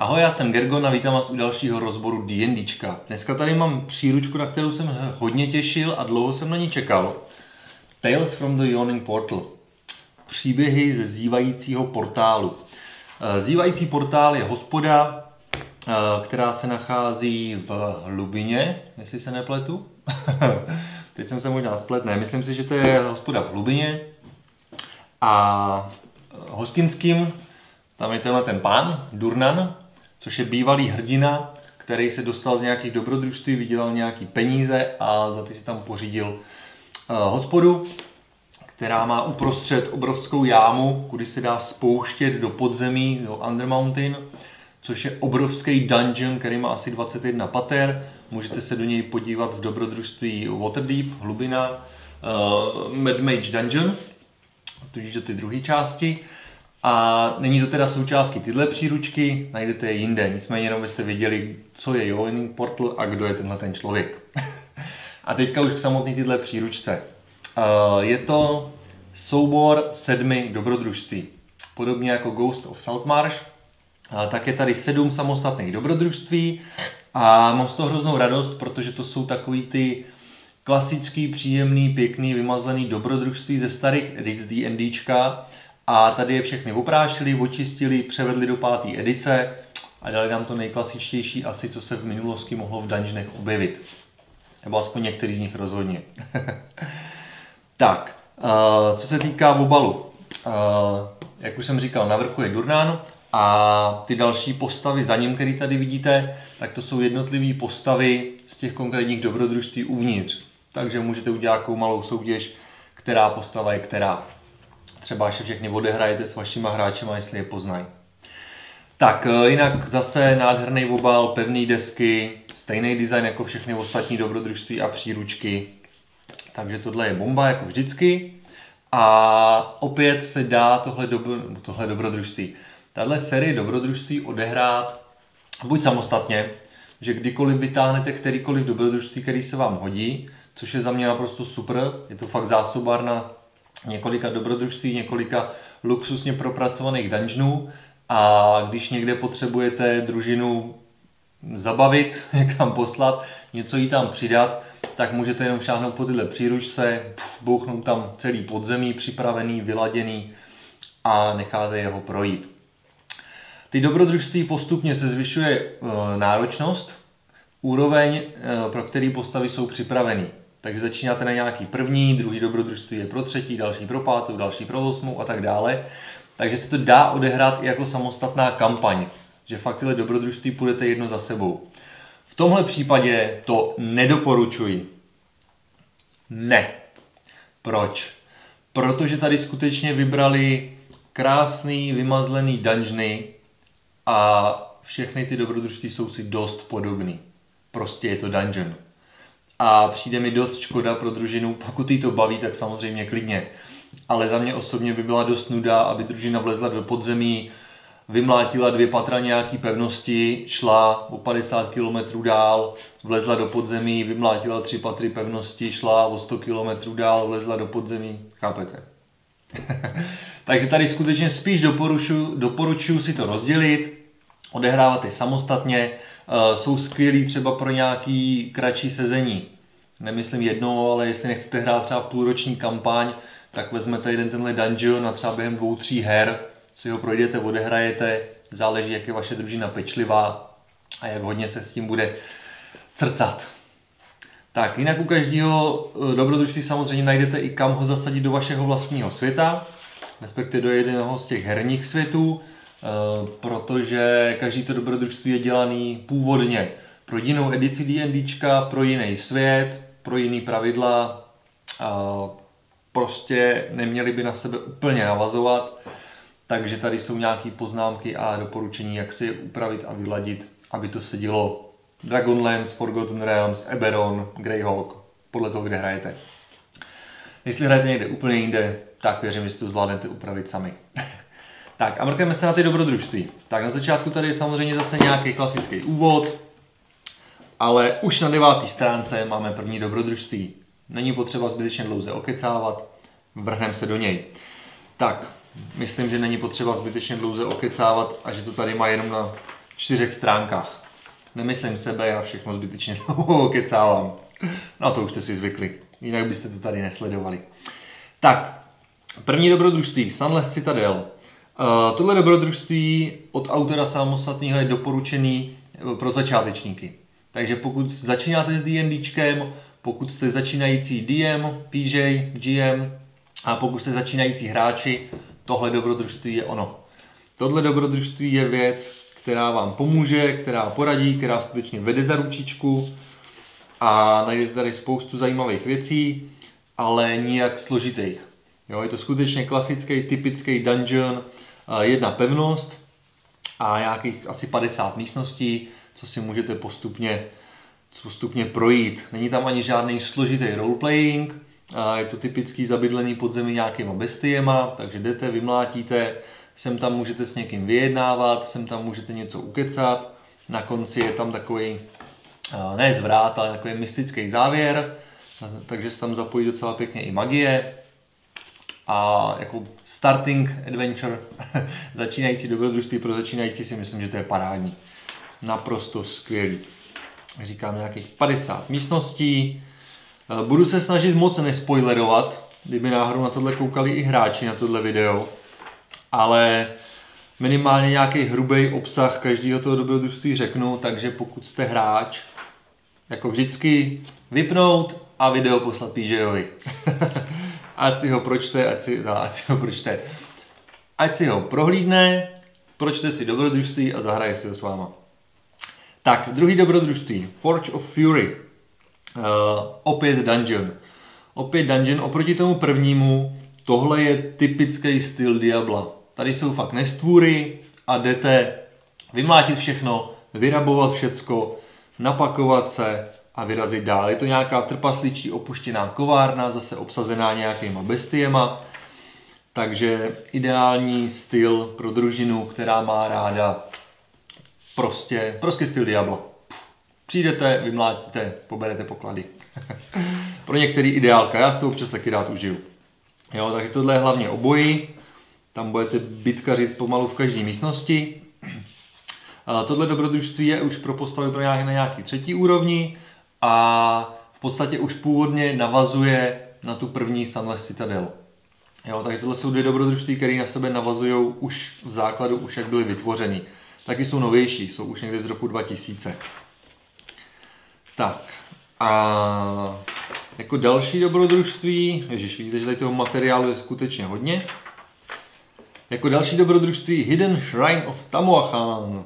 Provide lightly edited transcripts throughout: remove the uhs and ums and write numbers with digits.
Ahoj, já jsem Gergon a vítám vás u dalšího rozboru D&Dčka. Dneska tady mám příručku, na kterou jsem hodně těšil a dlouho jsem na ní čekal. Tales from the Yawning Portal. Příběhy ze zívajícího portálu. Zívající portál je hospoda, která se nachází v hlubině, jestli se nepletu. Teď jsem se možná splet, ne, myslím si, že to je hospoda v hlubině. A hostinským, tam je tenhle ten pán, Durnan, což je bývalý hrdina, který se dostal z nějakých dobrodružství, vydělal nějaký peníze a za ty si tam pořídil hospodu, která má uprostřed obrovskou jámu, kudy se dá spouštět do podzemí, do Undermountain, což je obrovský dungeon, který má asi 21 pater. Můžete se do něj podívat v dobrodružství Waterdeep, hlubina, Mad Mage Dungeon, tudíž do ty druhé části. A není to teda součástí tyhle příručky, najdete je jinde, nicméně jenom byste věděli, co je Yawning Portal a kdo je tenhle ten člověk. A teďka už k samotné tyhle příručce. Je to soubor 7 dobrodružství. Podobně jako Ghost of Saltmarsh, tak je tady 7 samostatných dobrodružství a mám z toho hroznou radost, protože to jsou takový ty klasický, příjemný, pěkný, vymazlený dobrodružství ze starých edic D&Dčka. A tady je všechny oprášili, očistili, převedli do 5. edice a dali nám to nejklasičtější asi, co se v minulosti mohlo v dungeonech objevit. Nebo aspoň některý z nich rozhodně. Tak, co se týká obalu. Jak už jsem říkal, na vrchu je Durnan a ty další postavy za ním, který tady vidíte, tak to jsou jednotlivé postavy z těch konkrétních dobrodružství uvnitř. Takže můžete udělat nějakou malou soutěž, která postava je která. Třeba až všechny odehrajete s vašima hráčema, jestli je poznají. Tak, jinak zase nádherný obal, pevný desky, stejný design jako všechny ostatní dobrodružství a příručky. Takže tohle je bomba, jako vždycky. A opět se dá tohle dobrodružství. Tahle série dobrodružství odehrát buď samostatně, že kdykoliv vytáhnete kterýkoliv dobrodružství, který se vám hodí, což je za mě naprosto super, je to fakt zásobárna několika dobrodružství, několika luxusně propracovaných dungeonů a když někde potřebujete družinu zabavit, někam poslat, něco jí tam přidat, tak můžete jenom šáhnout po tyhle příručce, bouchnout tam celý podzemí připravený, vyladěný a necháte jeho projít. Ty dobrodružství postupně se zvyšuje náročnost, úroveň, pro který postavy jsou připravený. Takže začínáte na nějaký první, druhý dobrodružství je pro 3., další pro 5., další pro 8. a tak dále. Takže se to dá odehrát i jako samostatná kampaň, že fakt tyhle dobrodružství půjdete jedno za sebou. V tomhle případě to nedoporučuji. Ne. Proč? Protože tady skutečně vybrali krásný, vymazlený dungeony a všechny ty dobrodružství jsou si dost podobný. Prostě je to dungeon. A přijde mi dost škoda pro družinu, pokud jí to baví, tak samozřejmě klidně. Ale za mě osobně by byla dost nuda, aby družina vlezla do podzemí, vymlátila 2 patra nějaký pevnosti, šla o 50 km dál, vlezla do podzemí, vymlátila 3 patry pevnosti, šla o 100 km dál, vlezla do podzemí. Chápete? Takže tady skutečně spíš doporučuji si to rozdělit, odehrávat je samostatně. Jsou skvělí třeba pro nějaký kratší sezení. Nemyslím jedno, ale jestli nechcete hrát třeba půlroční kampaň, tak vezmete jeden tenhle dungeon a třeba během 2-3 her si ho projdete, odehrajete, záleží, jak je vaše družina pečlivá a jak hodně se s tím bude crcat. Tak, jinak u každého dobrodružství samozřejmě najdete i kam ho zasadit do vašeho vlastního světa, respektive do jednoho z těch herních světů, protože každý to dobrodružství je dělaný původně pro jinou edici D&Dčka, pro jiný svět, pro jiný pravidla. Prostě neměli by na sebe úplně navazovat, takže tady jsou nějaké poznámky a doporučení, jak si je upravit a vyladit, aby to sedělo Dragonlance, Forgotten Realms, Eberron, Greyhawk, podle toho, kde hrajete. Jestli hrajete někde úplně jinde, tak věřím, že si to zvládnete upravit sami. Tak a mrkneme se na ty dobrodružství. Tak na začátku tady je samozřejmě zase nějaký klasický úvod, ale už na 9. stránce máme první dobrodružství. Není potřeba zbytečně dlouze okecávat, vrhneme se do něj. Tak, myslím, že není potřeba zbytečně dlouze okecávat a že to tady má jenom na 4 stránkách. Nemyslím sebe, já všechno zbytečně kecávám. No to už jste si zvykli, jinak byste to tady nesledovali. Tak, první dobrodružství, Sunless Citadel. Tohle dobrodružství od autora samostatného je doporučený pro začátečníky. Takže pokud začínáte s D&Dčkem, pokud jste začínající DM, PJ, GM a pokud jste začínající hráči, tohle dobrodružství je ono. Tohle dobrodružství je věc, která vám pomůže, která poradí, která skutečně vede za ručičku a najdete tady spoustu zajímavých věcí, ale nijak složitých. Jo, je to skutečně klasický, typický dungeon, jedna pevnost a nějakých asi 50 místností, co si můžete postupně projít. Není tam ani žádný složitý roleplaying, je to typický zabydlený podzemí nějakýma bestiema, takže jdete, vymlátíte, sem tam můžete s někým vyjednávat, sem tam můžete něco ukecat, na konci je tam takový, ne zvrat, ale takový mystický závěr, takže se tam zapojí docela pěkně i magie. A jako starting adventure, začínající dobrodružství pro začínající si myslím, že to je parádní. Naprosto skvělý. Říkám nějakých 50 místností. Budu se snažit moc nespoilerovat, kdyby náhodou na tohle koukali i hráči na tohle video. Ale minimálně nějaký hrubý obsah každého toho dobrodružství řeknu, takže pokud jste hráč, jako vždycky vypnout a video poslat PJovi. Ať si ho pročte, ať si ho prohlídne, pročte si dobrodružství a zahraje si ho s váma. Tak, druhý dobrodružství, Forge of Fury. Opět dungeon. Oproti tomu prvnímu, tohle je typický styl Diabla. Tady jsou fakt nestvůry a jdete vymlátit všechno, vyrabovat všecko, napakovat se a vyrazit dál. Je to nějaká trpasličí opuštěná kovárna, zase obsazená nějakýma bestiema. Takže ideální styl pro družinu, která má ráda prostě styl Diabla. Přijdete, vymlátíte, poberete poklady. Pro některý ideálka, já si to občas taky rád užiju. Jo, takže tohle je hlavně obojí. Tam budete bitkařit pomalu v každé místnosti. Tohle dobrodružství je už pro postavy na nějaký 3. úrovni a v podstatě už původně navazuje na tu první Sunless Citadel. Jo, takže tohle jsou 2 dobrodružství, které na sebe navazují už v základu, už jak byly vytvořeny. Taky jsou novější, jsou už někdy z roku 2000. Tak a jako další dobrodružství, ježiš, vidíte, že tady toho materiálu je skutečně hodně. Jako další dobrodružství Hidden Shrine of Tamoachan.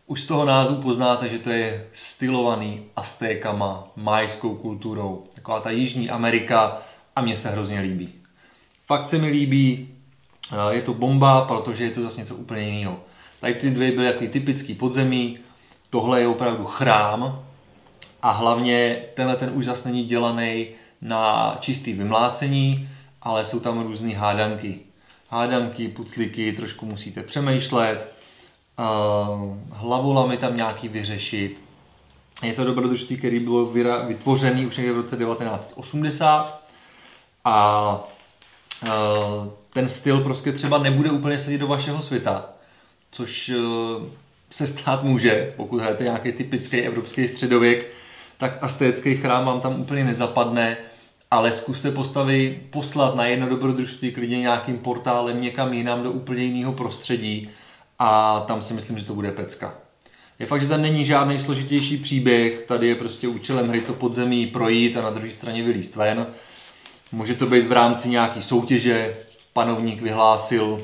Už z toho názvu poznáte, že to je stylovaný Aztékama, majskou kulturou. Taková ta Jižní Amerika a mně se hrozně líbí. Fakt se mi líbí, je to bomba, protože je to zase něco úplně jiného. Tady ty 2 byly takový typický podzemí, tohle je opravdu chrám a hlavně tenhle ten už zase není dělaný na čistý vymlácení, ale jsou tam různé hádanky, puclíky, trošku musíte přemýšlet, hlavolamy tam nějaký vyřešit. Je to dobrodružství, které bylo vytvořené už někde v roce 1980 a ten styl prostě třeba nebude úplně sedět do vašeho světa, což se stát může, pokud hrajete nějaký typický evropský středověk, tak aztécký chrám vám tam úplně nezapadne, ale zkuste postavy poslat na jedno dobrodružství klidně nějakým portálem někam jinam do úplně jiného prostředí a tam si myslím, že to bude pecka. Je fakt, že tam není žádný složitější příběh, tady je prostě účelem hry to podzemí projít a na druhé straně vylízt ven. Může to být v rámci nějaký soutěže, panovník vyhlásil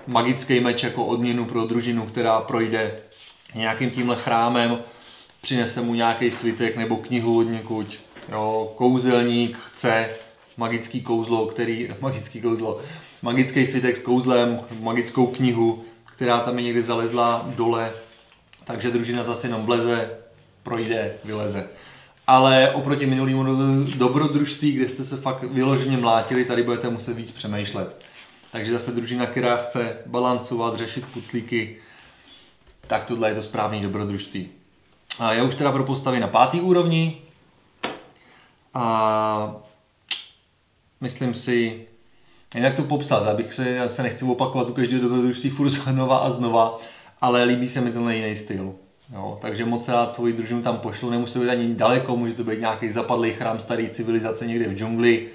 magický meč jako odměnu pro družinu, která projde nějakým tímhle chrámem, přinese mu nějaký svitek nebo knihu od někud. Jo, kouzelník chce magický svitek s kouzlem, magickou knihu, která tam je někde zalezla dole, takže družina zase jenom vleze, projde, vyleze. Ale oproti minulému dobrodružství, kde jste se fakt vyloženě mlátili, tady budete muset víc přemýšlet. Takže zase družina, která chce balancovat, řešit puclíky, tak tohle je to správné dobrodružství. A já už teda pro postavy na 5. úrovni a myslím si, jak to popsat, já se nechci opakovat u každého dobrodružství furt znova a znova, ale líbí se mi tenhle jiný styl. Jo, takže moc rád svoji družinu tam pošlu, nemusí to být ani daleko, může to být nějaký zapadlý chrám staré civilizace někde v džungli,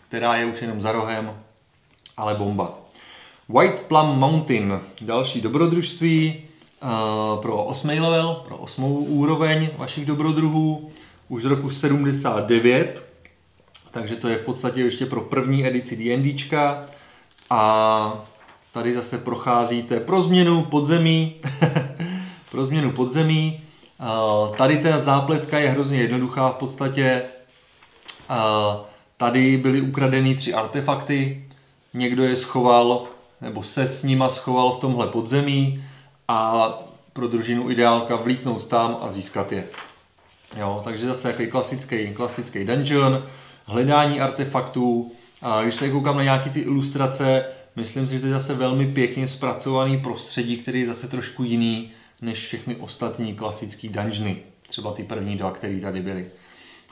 která je už jenom za rohem, ale bomba. White Plum Mountain, další dobrodružství pro 8. level, pro 8. úroveň vašich dobrodruhů, už z roku 79, takže to je v podstatě ještě pro první edici D&Dčka a tady zase procházíte pro změnu podzemí, pro změnu podzemí. Tady ta zápletka je hrozně jednoduchá v podstatě. Tady byly ukradeny 3 artefakty, někdo je schoval, nebo se s nima schoval v tomhle podzemí a pro družinu ideálka vlítnout tam a získat je. Jo, takže zase takový klasický dungeon, hledání artefaktů. A když tady koukám na nějaké ty ilustrace, myslím si, že to je zase velmi pěkně zpracovaný prostředí, který je zase trošku jiný než všechny ostatní klasické dungeony. Třeba ty první 2, které tady byly.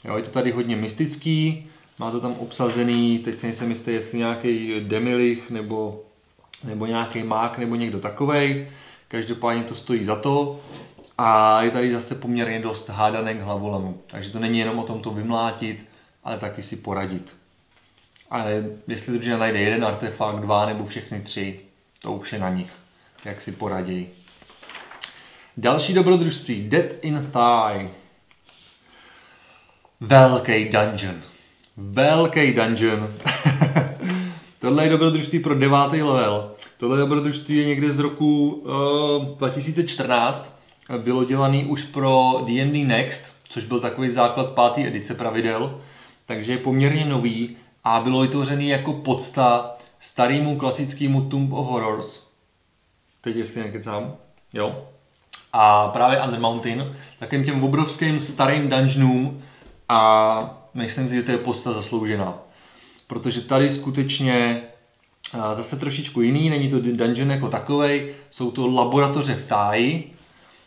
Jo, je to tady hodně mystický, má to tam obsazený, teď si nejsem jistý, jestli nějaký demilich nebo nějaký mák nebo někdo takovej. Každopádně to stojí za to a je tady zase poměrně dost hádanek hlavolemu. Takže to není jenom o tom to vymlátit, ale taky si poradit. Ale jestli družina najde jeden artefakt, 2 nebo všechny 3, to už je na nich, jak si poradí. Další dobrodružství, Death in Thigh. Velký dungeon. Velký dungeon. Tohle je dobrodružství pro 9. level. Tohle dobrodružství je někde z roku 2014. Bylo dělaný už pro D&D Next, což byl takový základ 5. edice pravidel. Takže je poměrně nový a bylo vytvořený jako podsta starému klasickému Tomb of Horrors. Teď jestli nekecám. Jo. A právě Under Mountain, takovým těm obrovským starým dungeonům a myslím si, že to je podsta zasloužená. Protože tady skutečně zase trošičku jiný, není to dungeon jako takovej, jsou to laboratoře v Thighi,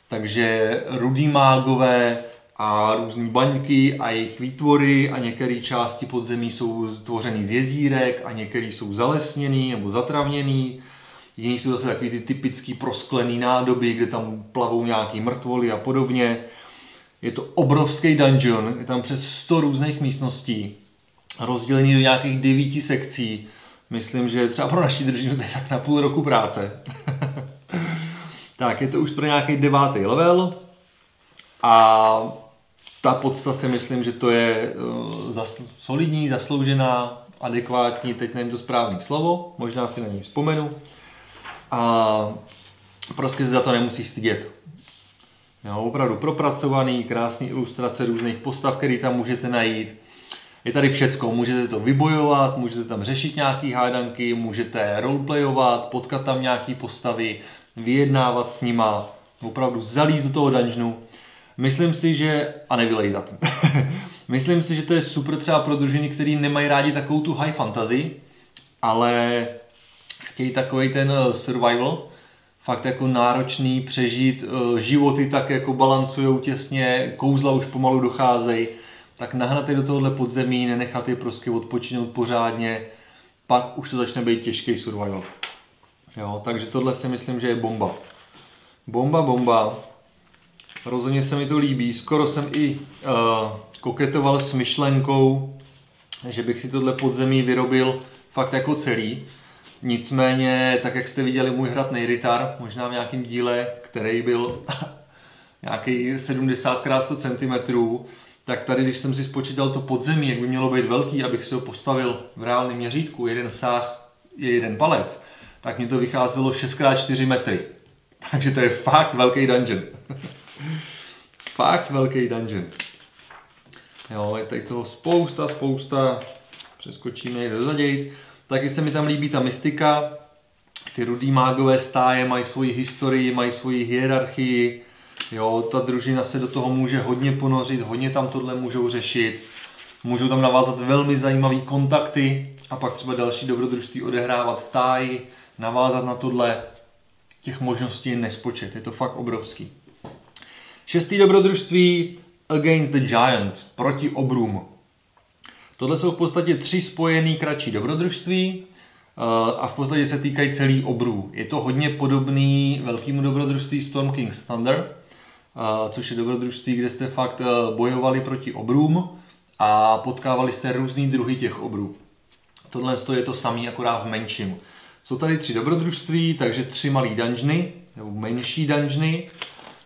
takže rudý mágové a různý baňky a jejich výtvory a některé části podzemí jsou tvořený z jezírek a některé jsou zalesněný nebo zatravněný. Jiní jsou zase takový ty typický prosklený nádoby, kde tam plavou nějaký mrtvoly a podobně. Je to obrovský dungeon, je tam přes 100 různých místností, rozdělený do nějakých 9 sekcí. Myslím, že třeba pro naši družinu to je tak na půl roku práce. Tak, je to už pro nějaký 9. level a ta podsta si myslím, že to je solidní, zasloužená, adekvátní, teď nevím to správné slovo, možná si na ní vzpomenu. A prostě se za to nemusí stydět. Jo, opravdu propracovaný, krásný ilustrace různých postav, které tam můžete najít. Je tady všecko, můžete to vybojovat, můžete tam řešit nějaký hádanky, můžete roleplayovat, potkat tam nějaký postavy, vyjednávat s nima, opravdu zalízt do toho dungeonu. Myslím si, že, a nevylejzat. Myslím si, že to je super třeba pro družiny, který nemají rádi takovou tu high fantasy, ale chtějí takovej ten survival, fakt jako náročný přežít, životy tak jako balancujou těsně, kouzla už pomalu docházejí, tak nahnat je do tohohle podzemí, nenechat je prostě odpočinout pořádně, pak už to začne být těžký survival. Jo, takže tohle si myslím, že je bomba. Bomba. Rozhodně se mi to líbí, skoro jsem i koketoval s myšlenkou, že bych si tohle podzemí vyrobil fakt jako celý. Nicméně, tak jak jste viděli můj hrad Nejritar, možná v nějakém díle, který byl nějaký 70x100 cm, tak tady, když jsem si spočítal to podzemí, jak by mělo být velký, abych si ho postavil v reálném měřítku, jeden sáh je jeden palec, tak mi to vycházelo 6x4 metry. Takže to je fakt velký dungeon. Fakt velký dungeon. Jo, je tady toho spousta. Přeskočíme do zadějc. Taky se mi tam líbí ta mystika. Ty rudý mágové stáje mají svoji historii, mají svoji hierarchii. Jo, ta družina se do toho může hodně ponořit, hodně tam tohle můžou řešit. Můžou tam navázat velmi zajímavé kontakty a pak třeba další dobrodružství odehrávat v Thighi, navázat na tohle. Těch možností je nespočet, je to fakt obrovský. 6. dobrodružství Against the Giant, proti obrům. Tohle jsou v podstatě 3 spojený kratší dobrodružství. a v podstatě se týkají celý obrů. Je to hodně podobný velkému dobrodružství Storm King's Thunder, což je dobrodružství, kde jste fakt bojovali proti obrům a potkávali jste různý druhy těch obrů. Tohle je to samý, akorát v menším. Jsou tady 3 dobrodružství, takže 3 malý dungeony, nebo menší dungeony.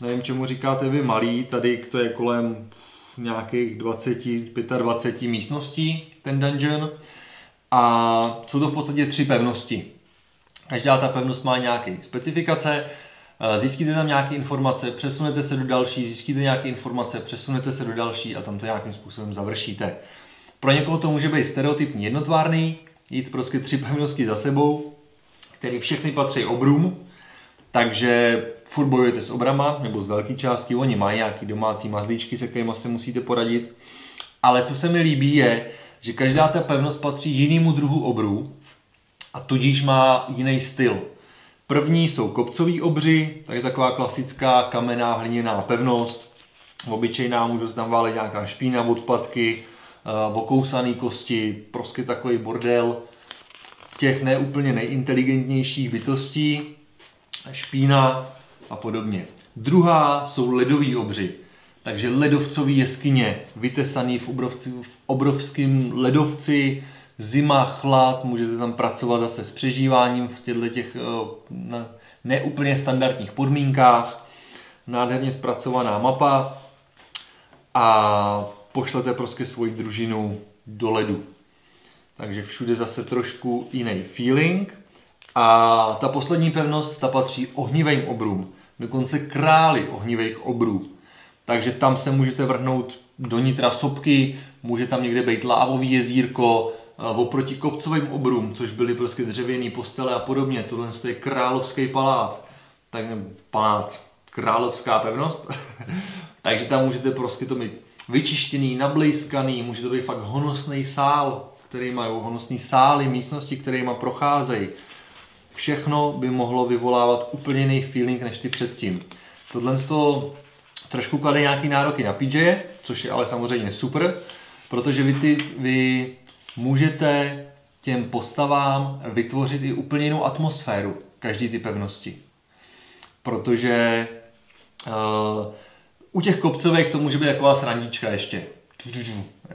Nevím, čemu říkáte vy malý, tady to je kolem nějakých 25 místností, ten dungeon. A jsou to v podstatě 3 pevnosti. Každá ta pevnost má nějaké specifikace, zjistíte tam nějaké informace, přesunete se do další, zjistíte nějaké informace, přesunete se do další a tam to nějakým způsobem završíte. Pro někoho to může být stereotypní jednotvárný, jít prostě 3 pevnosti za sebou, které všechny patří obrům, takže furt bojujete s obrama, nebo z velké části, oni mají nějaký domácí mazlíčky, se kterými se musíte poradit. Ale co se mi líbí je, že každá ta pevnost patří jinému druhu obrů a tudíž má jiný styl. První jsou kopcoví obři, to je taková klasická kamenná hliněná pevnost. Obyčejná, můžu se tam válit nějaká špína, odpadky, okousaný kosti, prostě takový bordel těch neúplně nejinteligentnějších bytostí, špína a podobně. Druhá jsou ledový obři, takže ledovcový jeskyně, vytesaný v obrovském ledovci, zima, chlad, můžete tam pracovat zase s přežíváním v těchto neúplně standardních podmínkách, nádherně zpracovaná mapa a pošlete prostě svoji družinu do ledu. Takže všude zase trošku jiný feeling. A ta poslední pevnost, ta patří ohnivým obrům, dokonce králi ohnivých obrů. Takže tam se můžete vrhnout do nitra sopky, může tam někde být lávový jezírko, oproti kopcovým obrům, což byly prostě dřevěné postele a podobně. Tohle je královský palác, tak palác, královská pevnost. Takže tam můžete prostě to mít vyčištěný, nablejskaný, může to být fakt honosný sál, který mají honosný sály, místnosti, kterými procházejí. Všechno by mohlo vyvolávat úplně jiný feeling než ty předtím. Tohle trošku klade nějaký nároky na PJ, což je ale samozřejmě super, protože vy můžete těm postavám vytvořit i úplně jinou atmosféru, každý ty pevnosti. Protože u těch kopcových to může být taková srandička ještě.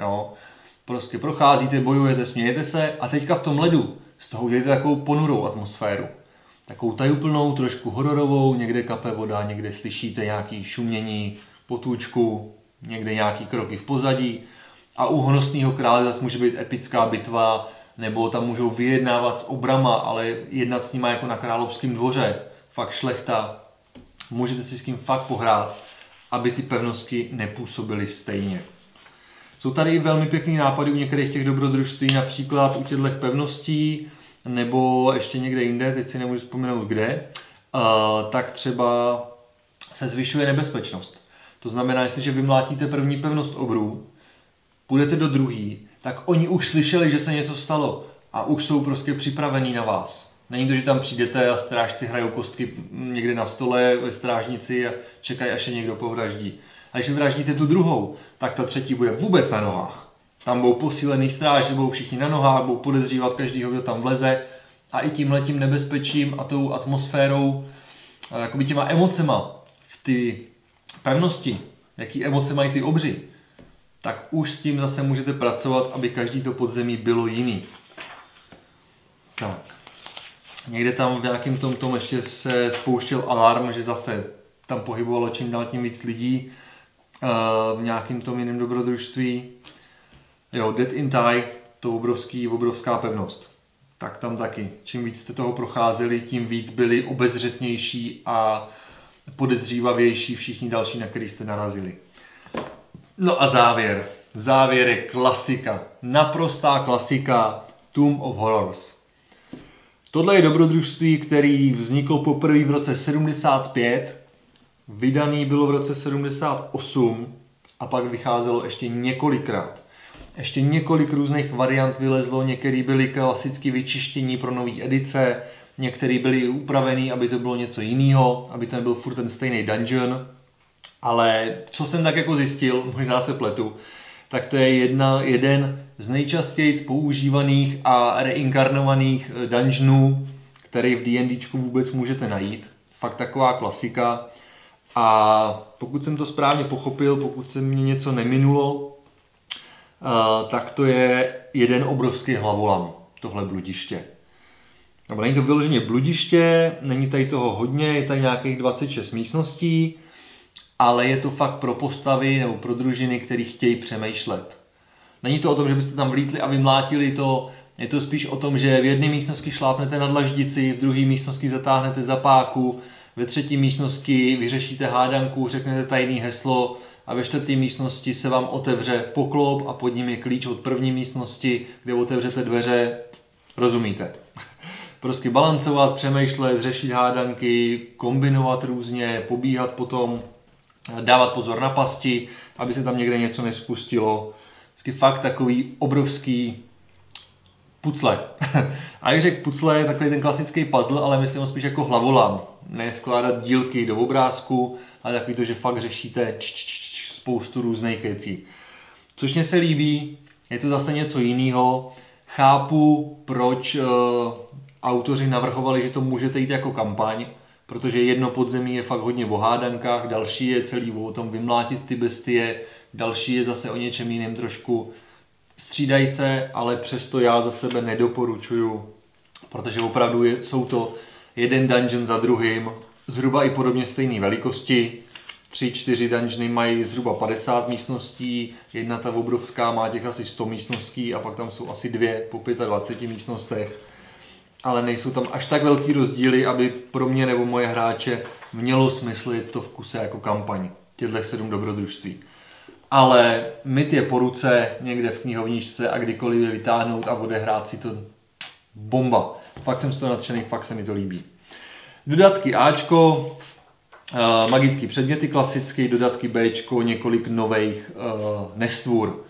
Jo. Prostě procházíte, bojujete, smějete se a teďka v tom ledu z toho uděláte takovou ponurou atmosféru. Takovou tajuplnou, trošku hororovou, někde kape voda, někde slyšíte nějaké šumění, potůčku, někde nějaký kroky v pozadí. A u honosného krále zase může být epická bitva, nebo tam můžou vyjednávat s obrama, ale jednat s nima jako na královském dvoře. Fakt šlechta. Můžete si s tím fakt pohrát, aby ty pevnosti nepůsobily stejně. Jsou tady velmi pěkný nápady u některých těch dobrodružství, například u těchto pevností, nebo ještě někde jinde, teď si nemůžu vzpomenout kde, tak třeba se zvyšuje nebezpečnost. To znamená, jestliže vymlátíte první pevnost obrů, půjdete do druhý, tak oni už slyšeli, že se něco stalo a už jsou prostě připravení na vás. Není to, že tam přijdete a strážci hrajou kostky někde na stole ve strážnici a čekají, až je někdo povraždí. A když vraždíte tu druhou, tak ta třetí bude vůbec na nohách. Tam budou posílený stráži, budou všichni na nohách, budou podezřívat každýho, kdo tam vleze. A i tímhletím nebezpečím a tou atmosférou, jakoby těma emocema v ty pevnosti, jaký emoce mají ty obři, tak už s tím zase můžete pracovat, aby každý to podzemí bylo jiný. Tak. Někde tam v nějakém tom ještě se spouštěl alarm, že zase tam pohybovalo čím dál tím víc lidí v nějakém tom jiném dobrodružství. Jo, Dead in Tie, to obrovská pevnost. Tak tam taky. Čím víc jste toho procházeli, tím víc byli obezřetnější a podezřívavější všichni další, na který jste narazili. No a závěr. Závěr je klasika. Naprostá klasika Tomb of Horrors. Tohle je dobrodružství, který vznikl poprvé v roce 75, vydaný bylo v roce 78 a pak vycházelo ještě několikrát. Ještě několik různých variant vylezlo, některé byly klasicky vyčištění pro nové edice, některé byly upravený, aby to bylo něco jiného, aby to nebyl furt ten stejný dungeon. Ale co jsem tak jako zjistil, možná se pletu, tak to je jeden z nejčastěji používaných a reinkarnovaných dungeonů, který v D&Dčku vůbec můžete najít. Fakt taková klasika. A pokud jsem to správně pochopil, pokud se mě něco neminulo, tak to je jeden obrovský hlavolam, tohle bludiště. Nebo není to vyloženě bludiště, není tady toho hodně, je tady nějakých 26 místností, ale je to fakt pro postavy nebo pro družiny, které chtějí přemýšlet. Není to o tom, že byste tam vlítli a vymlátili to, je to spíš o tom, že v jedné místnosti šlápnete na dlaždici, v druhé místnosti zatáhnete za páku, ve třetí místnosti vyřešíte hádanku, řeknete tajný heslo a ve čtvrté místnosti se vám otevře poklop a pod ním je klíč od první místnosti, kde otevřete dveře, rozumíte. Prostě balancovat, přemýšlet, řešit hádanky, kombinovat různě, pobíhat potom, dávat pozor na pasti, aby se tam někde něco nespustilo. Vždycky fakt takový obrovský pucle. A když řekl pucle, je takový ten klasický puzzle, ale myslím ho spíš jako hlavolam. Ne skládat dílky do obrázku, ale takový to, že fakt řešíte spoustu různých věcí. Což mě se líbí, je to zase něco jiného. Chápu, proč autoři navrhovali, že to můžete jít jako kampaň, protože jedno podzemí je fakt hodně o hádankách, další je celý o tom vymlátit ty bestie, další je zase o něčem jiném trošku. Střídají se, ale přesto já za sebe nedoporučuju, protože opravdu jsou to jeden dungeon za druhým, zhruba i podobně stejné velikosti. 3-4 dungeony mají zhruba 50 místností, jedna ta obrovská má těch asi 100 místností a pak tam jsou asi dvě po 25 místnostech. Ale nejsou tam až tak velký rozdíly, aby pro mě nebo moje hráče mělo smysl jít to v kuse jako kampaň, těchto 7 dobrodružství. Ale mít je po ruce někde v knihovničce a kdykoliv je vytáhnout a odehrát si to bomba. Fakt jsem z toho nadšený, fakt se mi to líbí. Dodatky Ačko, magické předměty klasické, dodatky Bčko, několik nových nestvůr.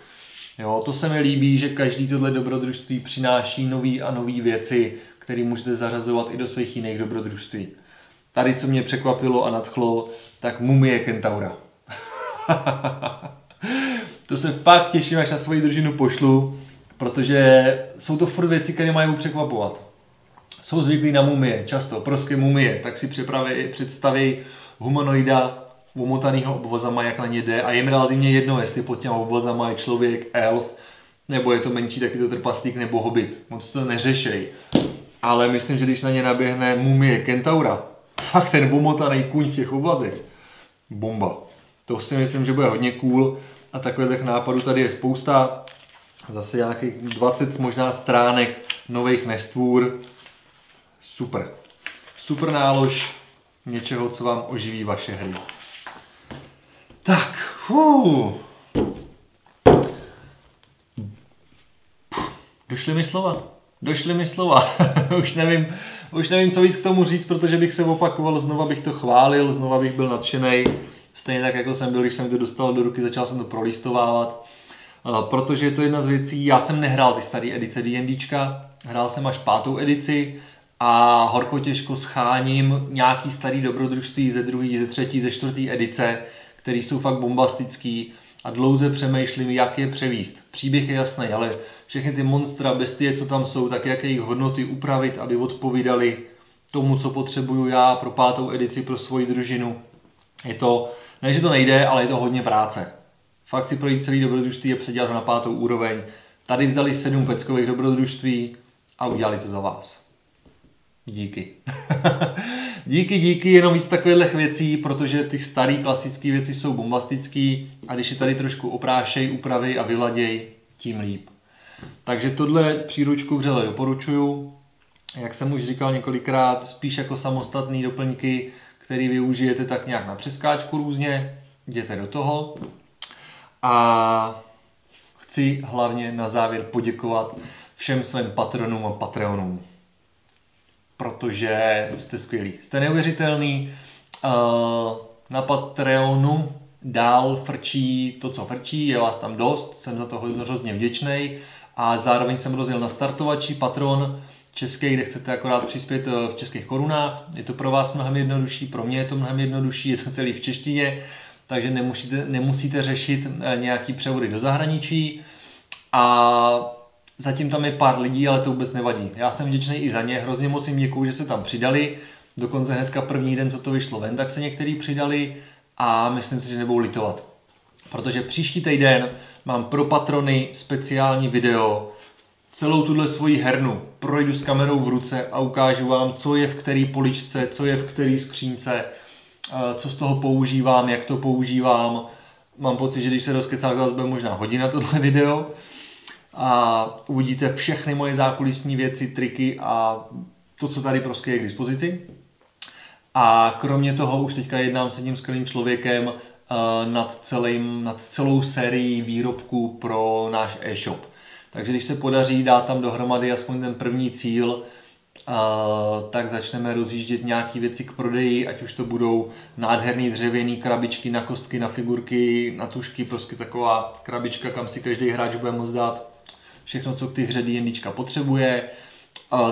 Jo, to se mi líbí, že každý tohle dobrodružství přináší nový a nový věci, které můžete zařazovat i do svých jiných dobrodružství. Tady, co mě překvapilo a nadchlo, tak mumie kentaura. To se fakt těším, až na svoji družinu pošlu, protože jsou to furt věci, které mají překvapovat. Jsou zvyklí na mumie, často prostě mumie, tak si představí humanoida omotanýho obvazama, jak na ně jde a je mi relativně jedno, jestli pod těma obvazama je člověk, elf, nebo je to menší, taky to trpaslík nebo hobit. Moc to neřešej. Ale myslím, že když na ně naběhne mumie kentaura, fakt ten omotaný kůň v těch obvazech, bomba. To si myslím, že bude hodně cool a takových nápadů tady je spousta. Zase nějakých 20 možná stránek nových nestvůr. Super. Super nálož něčeho, co vám oživí vaše hry. Tak, došly mi slova. už nevím, co víc k tomu říct, protože bych se opakoval, znova bych to chválil, znova bych byl nadšenej. Stejně tak, jako jsem byl, když jsem to dostal do ruky, začal jsem to prolistovávat. Protože je to jedna z věcí, já jsem nehrál ty staré edice D&Dčka, hrál jsem až 5. edici a horko těžko scháním nějaký starý dobrodružství ze 2., ze 3., ze 4. edice, které jsou fakt bombastický a dlouze přemýšlím, jak je převíst. Příběh je jasný, ale všechny ty monstra, bestie, co tam jsou, tak jaké jejich hodnoty upravit, aby odpovídali tomu, co potřebuju já pro 5. edici, pro svoji družinu. Je to, ne, že to nejde, ale je to hodně práce. Fakt si projít celý dobrodružství a předělat ho na 5. úroveň. Tady vzali 7 peckových dobrodružství a udělali to za vás. Díky. díky, jenom víc takových věcí, protože ty staré klasické věci jsou bombastický a když je tady trošku oprášej, upraví a vyladěj, tím líp. Takže tohle příručku vřele doporučuju. Jak jsem už říkal několikrát, spíš jako samostatné doplňky, které využijete tak nějak na přeskáčku různě, jděte do toho. A chci hlavně na závěr poděkovat všem svým patronům a patreonům, protože jste skvělí, jste neuvěřitelný. Na Patreonu dál frčí to, co frčí, je vás tam dost, jsem za to hrozně vděčný a zároveň jsem rozjel na startovačí Patron český, kde chcete akorát přispět v českých korunách. Je to pro vás mnohem jednodušší, pro mě je to mnohem jednodušší, je to celý v češtině, takže nemusíte řešit nějaký převody do zahraničí a zatím tam je pár lidí, ale to vůbec nevadí. Já jsem vděčný i za ně, hrozně moc jim děkuju, že se tam přidali, dokonce hnedka první den, co to vyšlo ven, tak se některý přidali a myslím si, že nebudou litovat. Protože příští týden mám pro patrony speciální video, celou tuhle svoji hernu projdu s kamerou v ruce a ukážu vám, co je v který poličce, co je v který skřínce, co z toho používám, jak to používám. Mám pocit, že když se rozkecám, zase bude možná hodina tohle video a uvidíte všechny moje zákulisní věci, triky a to, co tady prostě je k dispozici. A kromě toho už teďka jednám s jedním skvělým člověkem nad celou sérií výrobků pro náš e-shop. Takže když se podaří dát tam dohromady aspoň ten první cíl, tak začneme rozjíždět nějaké věci k prodeji, ať už to budou nádherný dřevěný krabičky na kostky, na figurky, na tušky, prostě taková krabička, kam si každý hráč bude moct dát všechno, co k té hře D&Dčka potřebuje,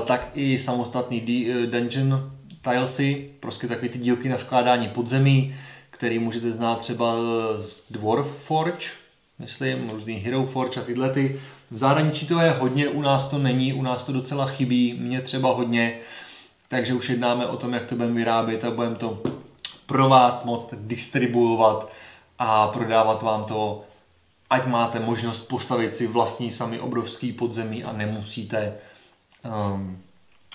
tak i samostatný dungeon tilesy, prostě takové ty dílky na skládání podzemí, který můžete znát třeba z Dwarf Forge, myslím, různý Hero Forge a tyhle ty. V zahraničí to je hodně, u nás to není, u nás to docela chybí, mně třeba hodně, takže už jednáme o tom, jak to budeme vyrábět a budeme to pro vás moct distribuovat a prodávat vám to, ať máte možnost postavit si vlastní sami obrovský podzemí a nemusíte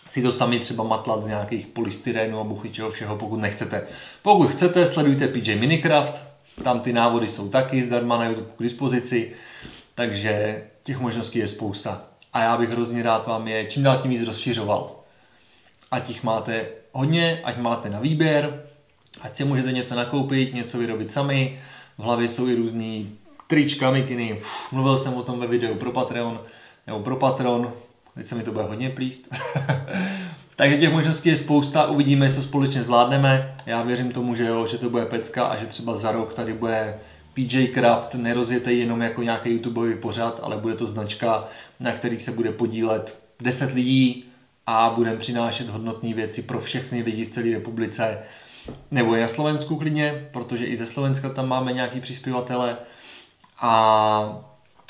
si to sami třeba matlat z nějakých polystyrénů a buchy čeho všeho, pokud nechcete. Pokud chcete, sledujte PJ Minecraft, tam ty návody jsou taky zdarma na YouTube k dispozici, takže těch možností je spousta. A já bych hrozně rád vám je čím dál tím víc rozšiřoval. Ať jich máte hodně, ať máte na výběr, ať si můžete něco nakoupit, něco vyrobit sami. V hlavě jsou i různý trička, mikiny. Mluvil jsem o tom ve videu pro Patreon, nebo pro Patron. Teď se mi to bude hodně plíst. Takže těch možností je spousta, uvidíme, jestli to společně zvládneme. Já věřím tomu, že jo, že to bude pecka a že třeba za rok tady bude PJ Craft, nerozjete jenom jako nějaký YouTubeový pořad, ale bude to značka, na který se bude podílet 10 lidí a budeme přinášet hodnotné věci pro všechny lidi v celé republice. Nebo i na Slovensku klidně, protože i ze Slovenska tam máme nějaký přispěvatele a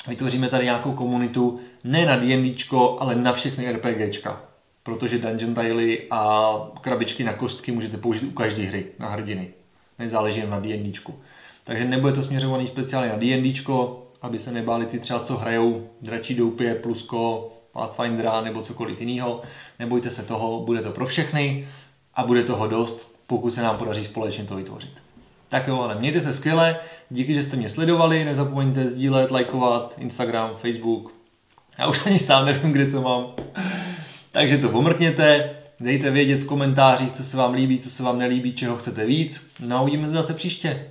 vytvoříme tady nějakou komunitu, ne na D&Dčko, ale na všechny RPGčka. Protože dungeon tiley a krabičky na kostky můžete použít u každé hry na hrdiny. Nezáleží jen na D&Dčku. Takže nebude to směřovaný speciálně na D&Dčko, aby se nebáli ty třeba, co hrajou Dračí doupě, Plusko, Pathfindera nebo cokoliv jiného. Nebojte se toho, bude to pro všechny a bude toho dost, pokud se nám podaří společně to vytvořit. Tak jo, ale mějte se skvěle, díky, že jste mě sledovali, nezapomeňte sdílet, lajkovat, Instagram, Facebook. Já už ani sám nevím, kde co mám. Takže to pomrkněte, dejte vědět v komentářích, co se vám líbí, co se vám nelíbí, čeho chcete víc. No a uvidíme se zase příště.